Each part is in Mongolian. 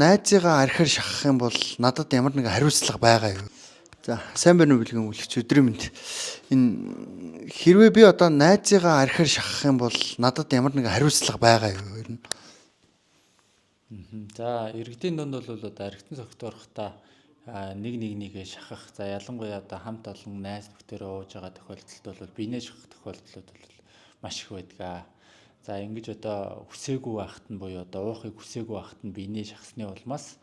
найзыгаа архир шахах юм бол надад ямар нэг хариуцлага байгаа юу? За, сайн байна уу бэлгэн үлгч өдрийн мэнд. Энэ хэрвээ би одоо найзыгаа архир шахах юм бол надад ямар нэг хариуцлага байгаа юу? Ер нь. За, иргэдийн дунд бол одоо архитын цогтворохта нэгээ шахах. За, ялангуяа одоо хамт олон найз нөхдөөрөө ууж байгаа тохиолдолд бол биенээ шахах тохиолдлууд бол маш их байдаг. За, ингэж одоо хүсээгүй байхад нь буюу одоо уухыг хүсээгүй байхад нь биенээ шахсны улмаас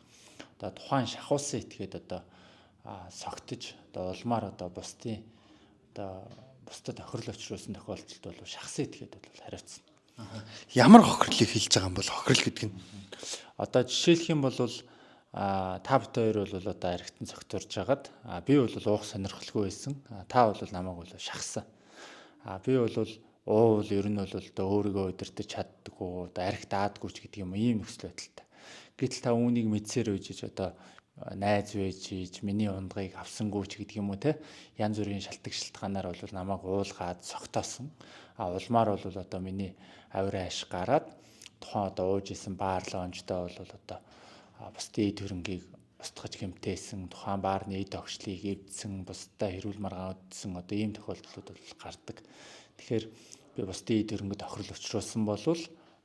одоо тухайн шахуулсан этгээд одоо согтож одоо улмаар одоо бусдад хохирол учруулсан тохиолдолд бол шахсан этгээд бол хариуцна. Ямар хохирлыг хэлж байгаа юм бол хохирол гэдэг нь Одоо жишээлх юм бол та бит хоёр бол одоо архитын цогтурж хагаад би бол уух сонирхолгүй байсан. Та бол намайг бол шахсан. Би бол уувал ер нь бол одоо өөрийгөө удирдах чаддаггүй, одоо архи даадгүй ч гэдэг юм ийм нөхцөл байдалтай. Гэтэл та үүнийг мэдсээр үйж одоо найз байж ийж миний ундгыг авсангүй ч гэдэг юм уу те янз бүрийн шалтгаан шалтгаанаар бол намайг уулгаад согтоосон. Улмаар бол одоо миний авирын ашиг гараад тухайн одоо ууж исэн баар лонжтой бол одоо бусдын эд хөрөнгийг устгаж хэмтээсэн, тухайн баарны эд огшлыг эвдсэн, бусдаа хэрүүл маргаадсан одоо ийм тохиолдлууд бол гардаг. Тэгэхээр би бусдын эд хөрөнгөд хохирол учруулсан бол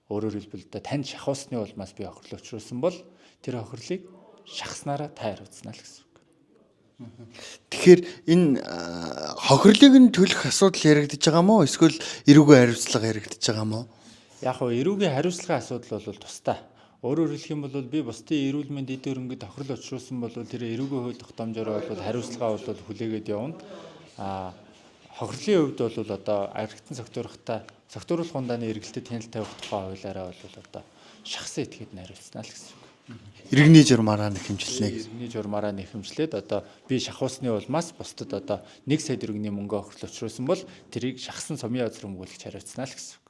өөрөөр хэлбэл тань шахуусны улмаас би хохирол учруулсан бол тэр хохирлыг шахснараа та хариуцна л гэсэн үг. Тэгэхээр энэ хохирлыг нь төлөх асуудал яригдж байгаа мó эсвэл эрүүгийн хариуцлага яригдж байгаа мó? Яг хөө эрүүгийн хариуцлагын асуудал бол тустай. Өөрөөр хэлэх юм бол би бусдын эрүүл мэнд эд хөрөнгөд хохирол учруулсан бол тэр эрүүгийн хууль тогтоомжоор бол хариуцлага бол хүлээгээд явна. Хохирлын хувьд бол одоо архитын цогтворохта цогтворуулах ундааны эргэлтэд хяналт тавих тухай хуулиараа бол одоо шахсан этгээд хариуцна л гэсэн үг. Иргэний журмаараа нэхэмжлэнэ. Иргэний журмаараа нэхэмжлээд одоо би шахуусны улмаас бусдад одоо 1 сая төгрөгийн мөнгө хохирол учруулсан бол тэрийг шахсан сумын яз руу мөнгөлж хариуцна л гэсэн.